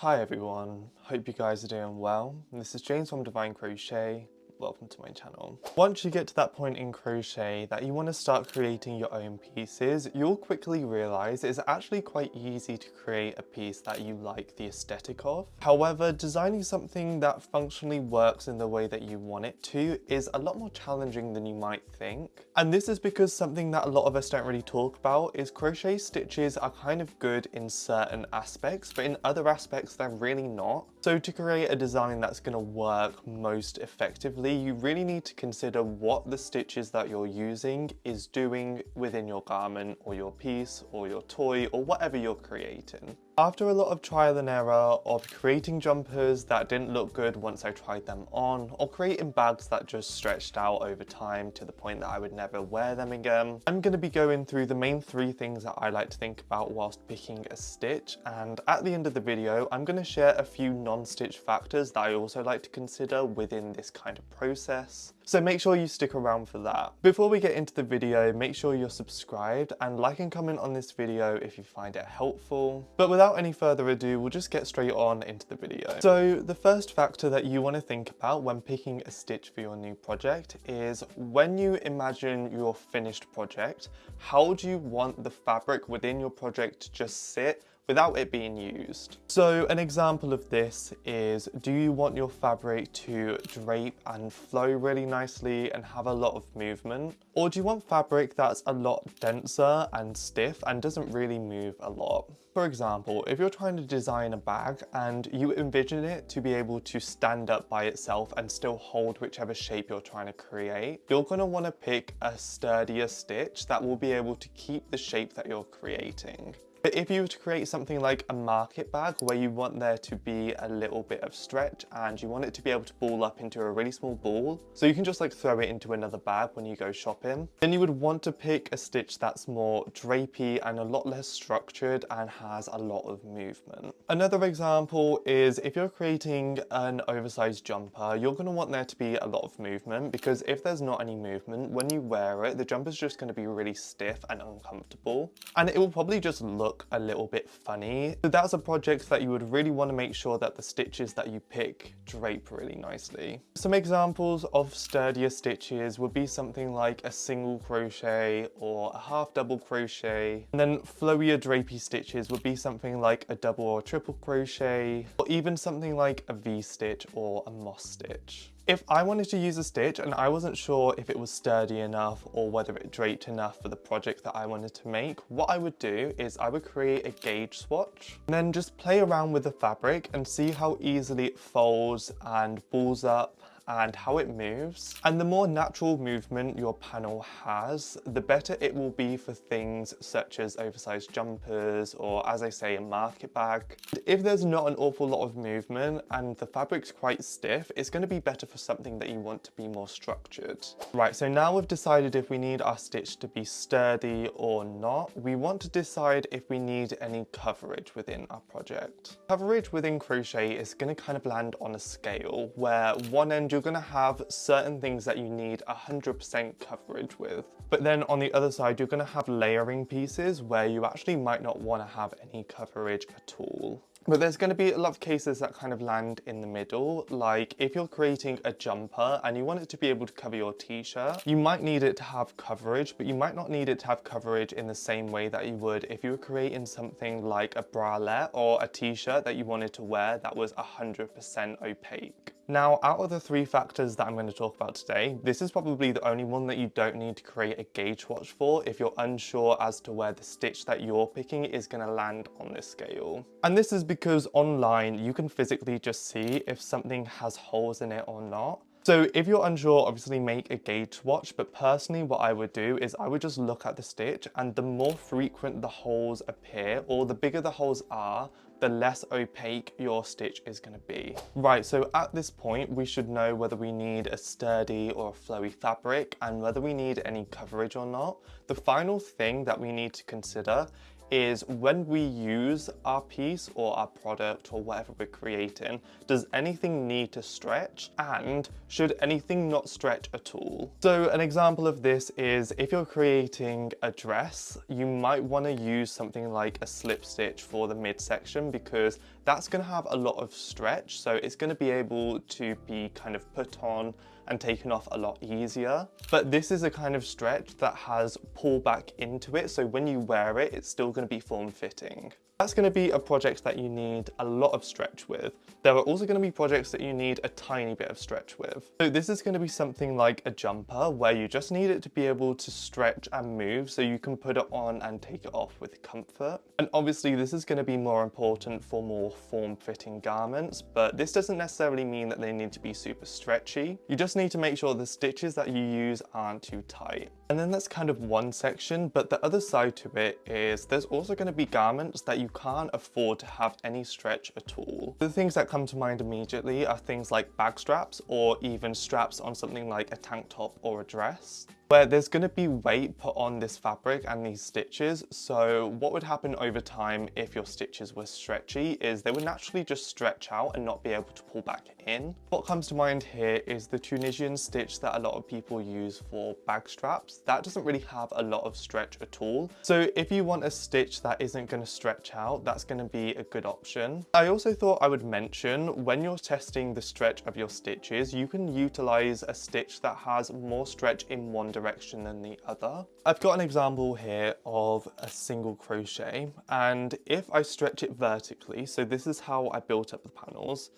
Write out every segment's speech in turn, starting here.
Hi everyone, hope you guys are doing well. This is James from Divine Crochet. Welcome to my channel. Once you get to that point in crochet that you want to start creating your own pieces, you'll quickly realize it's actually quite easy to create a piece that you like the aesthetic of. However, designing something that functionally works in the way that you want it to is a lot more challenging than you might think. And this is because something that a lot of us don't really talk about is crochet stitches are kind of good in certain aspects, but in other aspects they're really not. So to create a design that's going to work most effectively, you really need to consider what the stitches that you're using is doing within your garment or your piece or your toy or whatever you're creating. After a lot of trial and error of creating jumpers that didn't look good once I tried them on, or creating bags that just stretched out over time to the point that I would never wear them again, I'm going to be going through the main three things that I like to think about whilst picking a stitch, and at the end of the video I'm going to share a few non-stitch factors that I also like to consider within this kind of process. So make sure you stick around for that. Before we get into the video, make sure you're subscribed and like and comment on this video if you find it helpful. But without any further ado, we'll just get straight on into the video. So the first factor that you want to think about when picking a stitch for your new project is when you imagine your finished project, how do you want the fabric within your project to just sit without it being used? So an example of this is, do you want your fabric to drape and flow really nicely and have a lot of movement? Or do you want fabric that's a lot denser and stiff and doesn't really move a lot? For example, if you're trying to design a bag and you envision it to be able to stand up by itself and still hold whichever shape you're trying to create, you're going to want to pick a sturdier stitch that will be able to keep the shape that you're creating. But if you were to create something like a market bag where you want there to be a little bit of stretch and you want it to be able to ball up into a really small ball, so you can just like throw it into another bag when you go shopping, then you would want to pick a stitch that's more drapey and a lot less structured and has a lot of movement. Another example is if you're creating an oversized jumper, you're going to want there to be a lot of movement, because if there's not any movement, when you wear it, the jumper's just going to be really stiff and uncomfortable, and it will probably just look a little bit funny. So that's a project that you would really want to make sure that the stitches that you pick drape really nicely. Some examples of sturdier stitches would be something like a single crochet or a half double crochet, and then flowier drapey stitches would be something like a double or triple crochet, or even something like a V-stitch or a moss stitch. If I wanted to use a stitch and I wasn't sure if it was sturdy enough or whether it draped enough for the project that I wanted to make, what I would do is I would create a gauge swatch and then just play around with the fabric and see how easily it folds and balls up and how it moves. And the more natural movement your panel has, the better it will be for things such as oversized jumpers or, as I say, a market bag. If there's not an awful lot of movement and the fabric's quite stiff, it's going to be better for something that you want to be more structured. Right, so now we've decided if we need our stitch to be sturdy or not, we want to decide if we need any coverage within our project. Coverage within crochet is going to kind of land on a scale where one end you're going to have certain things that you need 100% coverage with, but then on the other side you're going to have layering pieces where you actually might not want to have any coverage at all. But there's going to be a lot of cases that kind of land in the middle, like if you're creating a jumper and you want it to be able to cover your t-shirt, you might need it to have coverage, but you might not need it to have coverage in the same way that you would if you were creating something like a bralette or a t-shirt that you wanted to wear that was 100% opaque. Now, out of the three factors that I'm going to talk about today, this is probably the only one that you don't need to create a gauge swatch for if you're unsure as to where the stitch that you're picking is going to land on this scale. And this is because online you can physically just see if something has holes in it or not. So if you're unsure, obviously make a gauge swatch, but personally what I would do is I would just look at the stitch, and the more frequent the holes appear, or the bigger the holes are, the less opaque your stitch is going to be. Right, so at this point we should know whether we need a sturdy or a flowy fabric and whether we need any coverage or not. The final thing that we need to consider is when we use our piece or our product or whatever we're creating, does anything need to stretch, and should anything not stretch at all? So an example of this is if you're creating a dress, you might want to use something like a slip stitch for the midsection, because that's going to have a lot of stretch, so it's going to be able to be kind of put on and taken off a lot easier. But this is a kind of stretch that has pull back into it, so when you wear it, it's still going to be form-fitting. That's going to be a project that you need a lot of stretch with. There are also going to be projects that you need a tiny bit of stretch with. So this is going to be something like a jumper, where you just need it to be able to stretch and move so you can put it on and take it off with comfort. And obviously this is going to be more important for more form-fitting garments, but this doesn't necessarily mean that they need to be super stretchy. You just need to make sure the stitches that you use aren't too tight. And then that's kind of one section, but the other side to it is there's also going to be garments that you can't afford to have any stretch at all. The things that come to mind immediately are things like bag straps, or even straps on something like a tank top or a dress, where there's going to be weight put on this fabric and these stitches. So what would happen over time if your stitches were stretchy is they would naturally just stretch out and not be able to pull back in. What comes to mind here is the Tunisian stitch that a lot of people use for bag straps. That doesn't really have a lot of stretch at all. So if you want a stitch that isn't going to stretch out, that's going to be a good option. I also thought I would mention, when you're testing the stretch of your stitches, you can utilize a stitch that has more stretch in one direction than the other. I've got an example here of a single crochet, and if I stretch it vertically, so this is how I built up the panels,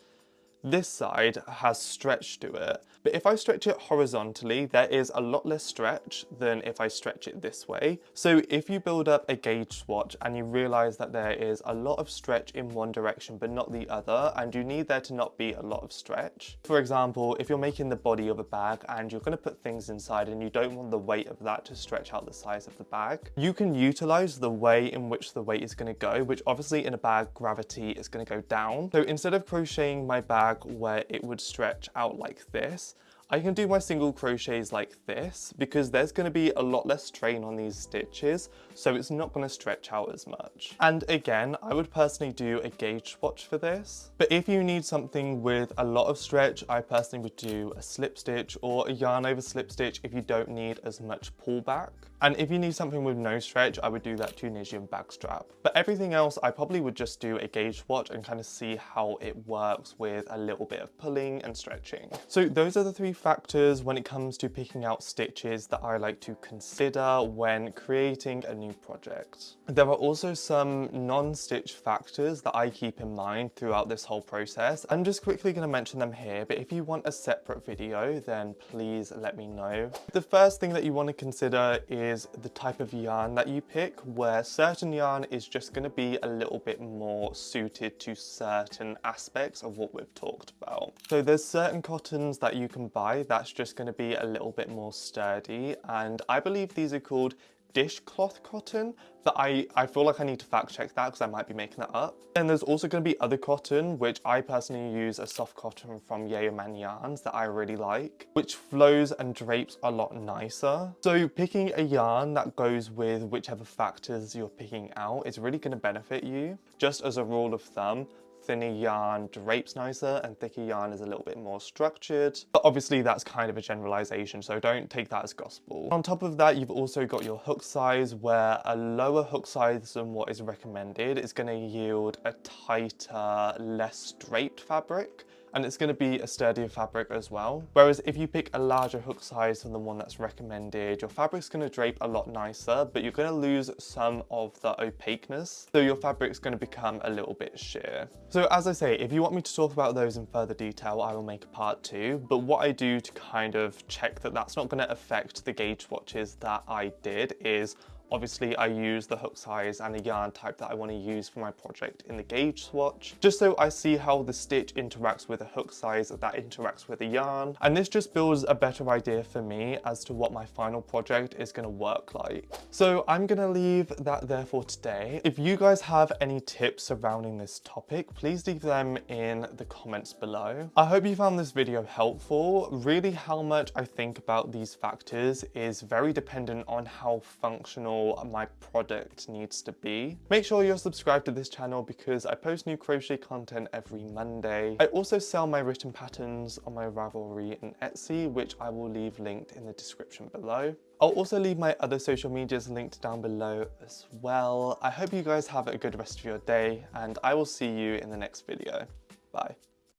this side has stretch to it, but if I stretch it horizontally, there is a lot less stretch than if I stretch it this way. So if you build up a gauge swatch and you realize that there is a lot of stretch in one direction but not the other, and you need there to not be a lot of stretch. For example, if you're making the body of a bag and you're going to put things inside and you don't want the weight of that to stretch out the size of the bag, you can utilize the way in which the weight is going to go, which obviously in a bag, gravity is going to go down. So instead of crocheting my bag where it would stretch out like this, I can do my single crochets like this, because there's going to be a lot less strain on these stitches, so it's not going to stretch out as much. And again, I would personally do a gauge swatch for this, but if you need something with a lot of stretch, I personally would do a slip stitch or a yarn over slip stitch if you don't need as much pullback. And if you need something with no stretch, I would do that Tunisian bag strap. But everything else, I probably would just do a gauge swatch and kind of see how it works with a little bit of pulling and stretching. So those are the three factors when it comes to picking out stitches that I like to consider when creating a new project. There are also some non-stitch factors that I keep in mind throughout this whole process. I'm just quickly going to mention them here, but if you want a separate video, then please let me know. The first thing that you want to consider is the type of yarn that you pick, where certain yarn is just going to be a little bit more suited to certain aspects of what we've talked about. So there's certain cottons that you can buy that's just going to be a little bit more sturdy, and I believe these are called dishcloth cotton, but I feel like I need to fact check that because I might be making that up. And there's also going to be other cotton, which I personally use a soft cotton from Yeoman Yarns that I really like, which flows and drapes a lot nicer. So picking a yarn that goes with whichever factors you're picking out is really going to benefit you. Just as a rule of thumb, thinner yarn drapes nicer and thicker yarn is a little bit more structured. But obviously that's kind of a generalization, so don't take that as gospel. On top of that, you've also got your hook size, where a lower hook size than what is recommended is going to yield a tighter, less draped fabric. And it's going to be a sturdier fabric as well. Whereas if you pick a larger hook size than the one that's recommended, your fabric's going to drape a lot nicer, but you're going to lose some of the opaqueness. So your fabric's going to become a little bit sheer. So as I say, if you want me to talk about those in further detail, I will make a part 2. But what I do to kind of check that that's not going to affect the gauge swatches that I did is, obviously, I use the hook size and the yarn type that I want to use for my project in the gauge swatch, just so I see how the stitch interacts with the hook size that interacts with the yarn. And this just builds a better idea for me as to what my final project is going to work like. So I'm going to leave that there for today. If you guys have any tips surrounding this topic, please leave them in the comments below. I hope you found this video helpful. Really, how much I think about these factors is very dependent on how functional professional my product needs to be. Make sure you're subscribed to this channel because I post new crochet content every Monday. I also sell my written patterns on my Ravelry and Etsy, which I will leave linked in the description below. I'll also leave my other social medias linked down below as well. I hope you guys have a good rest of your day, and I will see you in the next video. Bye.